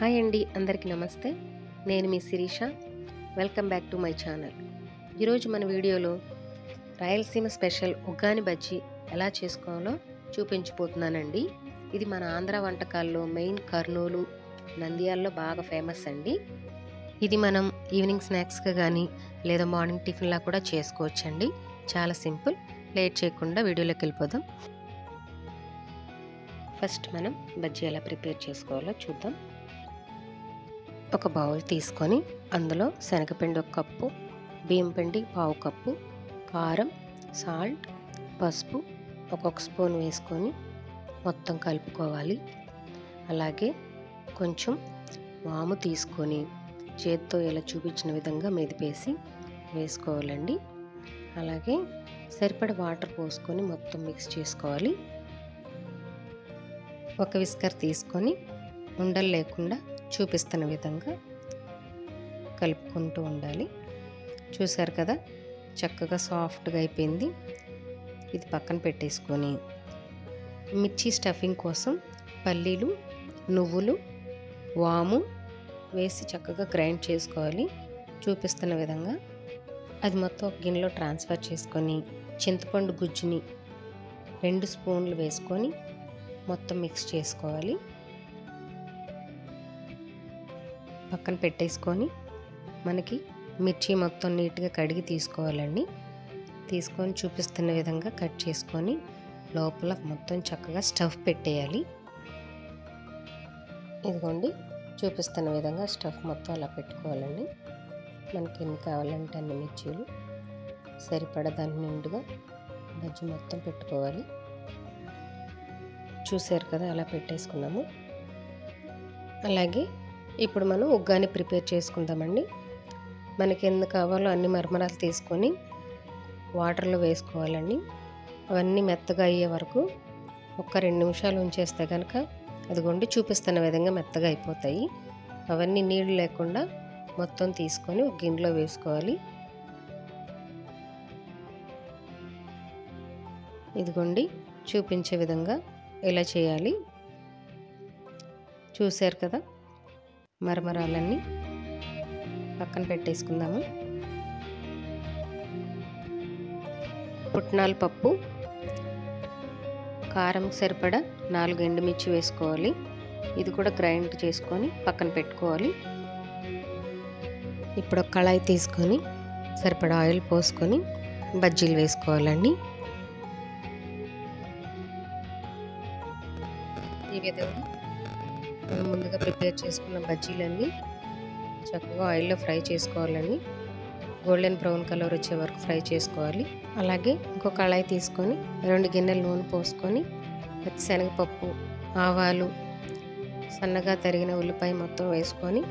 Hi అండి, అందరికీ నమస్తే. నేను మీ Sirisha. Welcome back to my channel. ఈరోజు మన వీడియోలో రాయలసీమ స్పెషల్ ఉగ్గాని బజ్జీ ఎలా చేసుకోవాలో చూపించిపోతున్నానండి. ఇది మన ఆంధ్ర వంటకాల్లో మెయిన్ కర్నూలు, నంద్యాలలో బాగా ఫేమస్ అండి. ఇది మనం ఈవినింగ్ స్నాక్స్గా కానీ లేదా మార్నింగ్ టిఫిన్లా కూడా చేసుకోవచ్చండి. చాలా సింపుల్. లేట్ చేయకుండా వీడియోలోకి వెళ్ళిపోదాం. ఫస్ట్ మనం బజ్జీ ఎలా ప్రిపేర్ చేసుకోవాలో చూద్దాం. ఒక బౌల్ తీసుకొని అందులో శనగపిండి 1 కప్పు, బియ్యం పిండి 1/2 కప్పు, కారం, సాల్ట్, పసుపు ఒక్కొక్క స్పూన్ వేసుకొని మొత్తం కలుపుకోవాలి. అలాగే కొంచెం వాము తీసుకొని చేత్తో ఇలా చూపించిన విధంగా మెదిపేసి వేసుకోవాలండి. అలాగే సరిపడ వాటర్ పోసుకొని మొత్తం మిక్స్ చేసుకోవాలి. ఒక విస్కర్ తీసుకొని ఉండలు లేకుండా చూపిస్తున్న విధంగా కలుపుకుంటూ ఉండాలి. చూసారు కదా, చక్కగా సాఫ్ట్గా అయిపోయింది. ఇది పక్కన పెట్టేసుకొని మిర్చి స్టఫింగ్ కోసం పల్లీలు, నువ్వులు, వాము వేసి చక్కగా గ్రైండ్ చేసుకోవాలి. చూపిస్తున్న విధంగా అది మొత్తం ఒక గిన్నెలో ట్రాన్స్ఫర్ చేసుకొని చింతపండు గుజ్జుని 2 స్పూన్లు వేసుకొని మొత్తం మిక్స్ చేసుకోవాలి. పక్కన పెట్టేసుకొని మనకి మిర్చి మొత్తం నీట్గా కడిగి తీసుకోవాలండి. తీసుకొని చూపిస్తున్న విధంగా కట్ చేసుకొని లోపల మొత్తం చక్కగా స్టఫ్ పెట్టేయాలి. ఇదిగోండి, చూపిస్తున్న విధంగా స్టఫ్ మొత్తం అలా పెట్టుకోవాలండి. మనకి ఎన్ని కావాలంటే అన్ని మిర్చీలు సరిపడా దాని నిండుగా బజ్జీ మొత్తం పెట్టుకోవాలి. చూసారు కదా, అలా పెట్టేసుకున్నాము. అలాగే ఇప్పుడు మనం ఉగ్గాని ప్రిపేర్ చేసుకుందామండి. మనకి ఎన్ని కావాలో అన్ని మరమరాలు తీసుకొని వాటర్లో వేసుకోవాలండి. అవన్నీ మెత్తగా అయ్యే వరకు ఒక 2 నిమిషాలు ఉంచేస్తే కనుక అదిగోండి చూపిస్తున్న విధంగా మెత్తగా అయిపోతాయి. అవన్నీ నీళ్ళు లేకుండా మొత్తం తీసుకొని ఒక గిన్నెలో వేసుకోవాలి. ఇదిగోండి చూపించే విధంగా ఇలా చేయాలి. చూశారు కదా, మరమరాలన్నీ పక్కన పెట్టేసుకుందాము. పుట్నాల పప్పు, కారం సరిపడా 4 ఎండుమిర్చి వేసుకోవాలి. ఇది కూడా గ్రైండ్ చేసుకొని పక్కన పెట్టుకోవాలి. ఇప్పుడు ఒక కళాయి తీసుకొని సరిపడా ఆయిల్ పోసుకొని బజ్జీలు వేసుకోవాలండి. ఈ విధంగా మనం ముందుగా ప్రిపేర్ చేసుకున్న బజ్జీలన్నీ చక్కగా ఆయిల్లో ఫ్రై చేసుకోవాలండి. గోల్డెన్ బ్రౌన్ కలర్ వచ్చే వరకు ఫ్రై చేసుకోవాలి. అలాగే ఇంకో కళాయి తీసుకొని 2 గిన్నెలు నూనె పోసుకొని పచ్చిశనగపప్పు, ఆవాలు, సన్నగా తరిగిన ఉల్లిపాయ మొత్తం వేసుకొని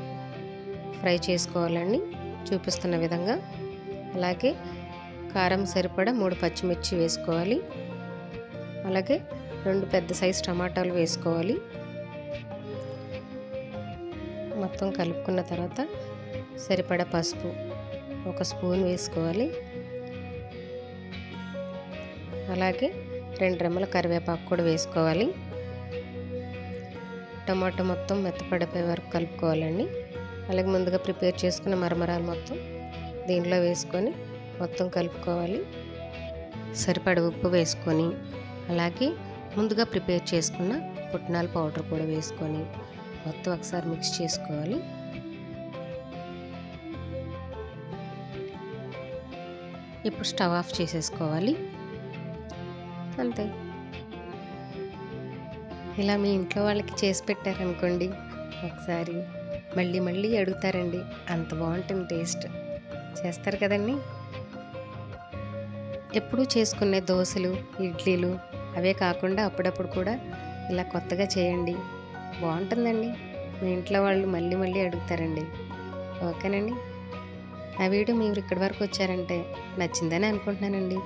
ఫ్రై చేసుకోవాలండి చూపిస్తున్న విధంగా. అలాగే కారం సరిపడా 3 పచ్చిమిర్చి వేసుకోవాలి. అలాగే 2 పెద్ద సైజు టమాటాలు వేసుకోవాలి. మొత్తం కలుపుకున్న తర్వాత సరిపడా పసుపు 1 స్పూన్ వేసుకోవాలి. అలాగే 2 రెమ్మల కరివేపాకు కూడా వేసుకోవాలి. టమాటో మొత్తం మెత్తపడిపోయే వరకు కలుపుకోవాలండి. అలాగే ముందుగా ప్రిపేర్ చేసుకున్న మరమరాలు మొత్తం దీనిలో వేసుకొని మొత్తం కలుపుకోవాలి. సరిపడా ఉప్పు వేసుకొని అలాగే ముందుగా ప్రిపేర్ చేసుకున్న పుట్నాల పౌడర్ కూడా వేసుకొని మొత్తం ఒకసారి మిక్స్ చేసుకోవాలి. ఇప్పుడు స్టవ్ ఆఫ్ చేసేసుకోవాలి. అంతే. ఇలా మీ ఇంట్లో వాళ్ళకి చేసి పెట్టారనుకోండి, ఒకసారి మళ్ళీ మళ్ళీ అడుగుతారండి. అంత బాగుంటుంది టేస్ట్. చేస్తారు కదండి. ఎప్పుడూ చేసుకునే దోశలు, ఇడ్లీలు అవే కాకుండా అప్పుడప్పుడు కూడా ఇలా కొత్తగా చేయండి. బాగుంటుందండి. మీ ఇంట్లో వాళ్ళు మళ్ళీ మళ్ళీ అడుగుతారండి. ఓకేనండి. నా వీడియో మీరు ఇక్కడి వరకు వచ్చారంటే నచ్చిందని అనుకుంటున్నానండి.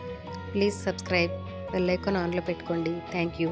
ప్లీజ్ సబ్స్క్రైబ్, బెల్ ఐకాన్ ఆన్లో పెట్టుకోండి. Thank you.